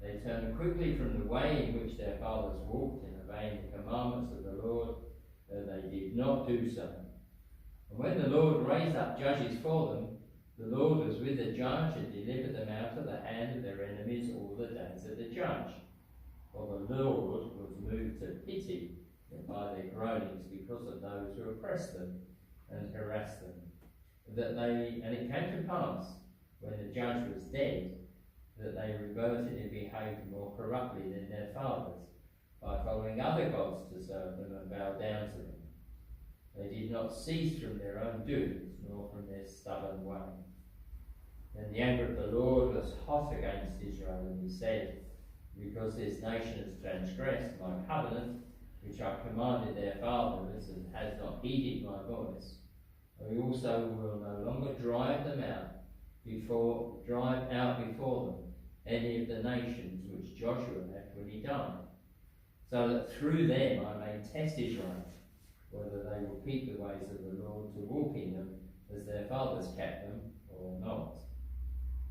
They turned quickly from the way in which their fathers walked in obeying the commandments of the Lord, though they did not do so. And when the Lord raised up judges for them, the Lord was with the judge and delivered them out of the hand of their enemies all the days of the judge. For the Lord was moved to pity by their groanings because of those who oppressed them and harassed them. And it came to pass, when the judge was dead, that they reverted and behaved more corruptly than their fathers, by following other gods to serve them and bow down to them. They did not cease from their own doings, nor from their stubborn way. Then the anger of the Lord was hot against Israel, and he said, because this nation has transgressed my covenant, which I commanded their fathers, and has not heeded my voice, I also will no longer drive out before them any of the nations which Joshua left when he died, so that through them I may test Israel, whether they will keep the ways of the Lord to walk in them as their fathers kept them, or not.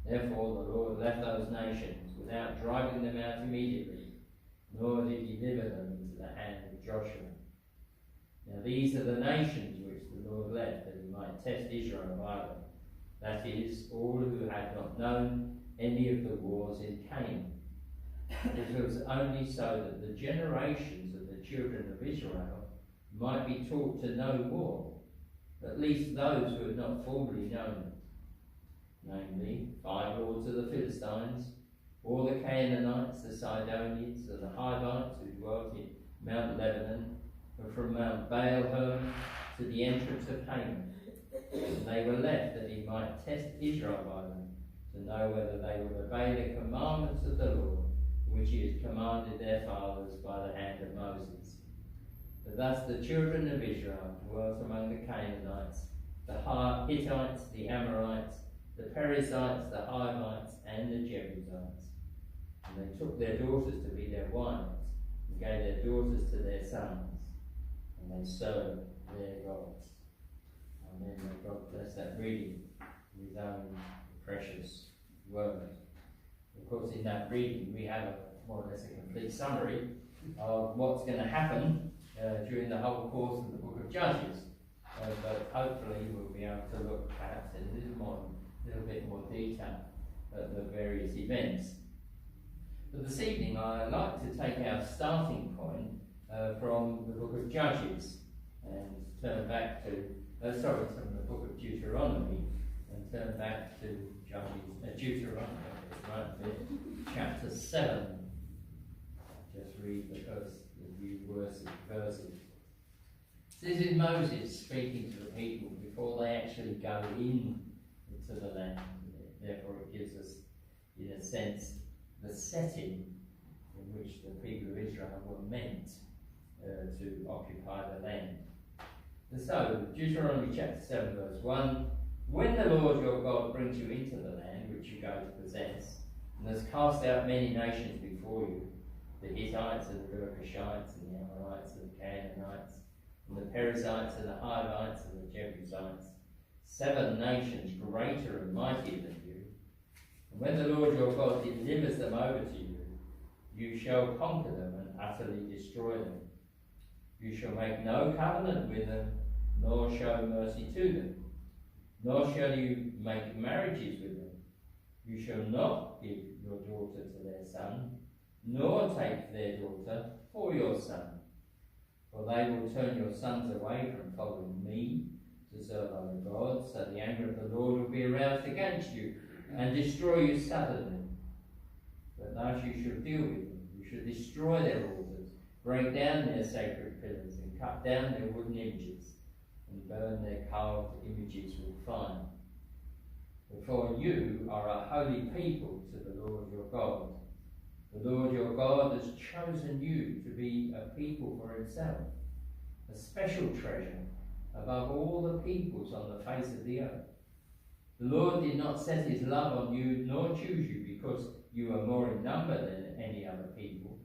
Therefore the Lord left those nations without driving them out immediately, nor did he deliver them into the hand of Joshua. Now these are the nations which the Lord left, that he might test Israel by them, that is, all who had not known any of the wars in Canaan. It was only so that the generations of the children of Israel might be taught to know war, at least those who had not formerly known it, namely 5 lords of the Philistines, all the Canaanites, the Sidonians, and the Hivites who dwelt in Mount Lebanon, and from Mount Baal-Hermon to the entrance of Canaan. And they were left that he might test Israel by them, to know whether they would obey the commandments of the Lord, which he had commanded their fathers by the hand of Moses. But thus the children of Israel dwelt among the Canaanites, the Hittites, the Amorites, the Perizzites, the Hivites, and the Jebusites. And they took their daughters to be their wives, and gave their daughters to their sons, and they served their gods. Amen. May God bless that reading with his own precious word. Of course, in that reading we have more or less a complete summary of what's going to happen during the whole course of the book of Judges. But hopefully we'll be able to look perhaps in a little bit more detail at the various events. But this evening I'd like to take our starting point from the book of Judges and turn back to, from the book of Deuteronomy, and turn back to Deuteronomy, chapter 7. Just read the few verses. This is Moses speaking to the people before they actually go into the land. Therefore it gives us, in a sense, the setting in which the people of Israel were meant to occupy the land. And so, Deuteronomy chapter 7 verse 1, when the Lord your God brings you into the land which you go to possess, and has cast out many nations before you, the Hittites and the Girgashites and the Amorites and the Canaanites and the Perizzites and the Hivites and the Jebusites, 7 nations greater and mightier than you, and when the Lord your God delivers them over to you, you shall conquer them and utterly destroy them. You shall make no covenant with them, nor show mercy to them, nor shall you make marriages with them. You shall not give your daughter to their son, nor take their daughter for your son. For they will turn your sons away from following me to serve other gods, so the anger of the Lord will be aroused against you and destroy you suddenly. But thus you shall deal with them. You shall destroy their altars, break down their sacred pillars, and cut down their wooden images, and burn their carved images with fire. For you are a holy people to the Lord your God. The Lord your God has chosen you to be a people for himself, a special treasure above all the peoples on the face of the earth. The Lord did not set his love on you, nor choose you because you are more in number than any other people,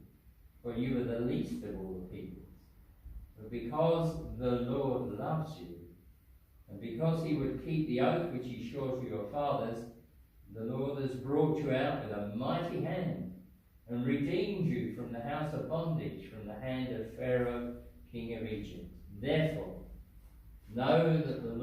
for you are the least of all the peoples. But because the Lord loves you, and because he would keep the oath which he swore to your fathers, the Lord has brought you out with a mighty hand, and redeemed you from the house of bondage, from the hand of Pharaoh, king of Egypt. Therefore, know that the Lord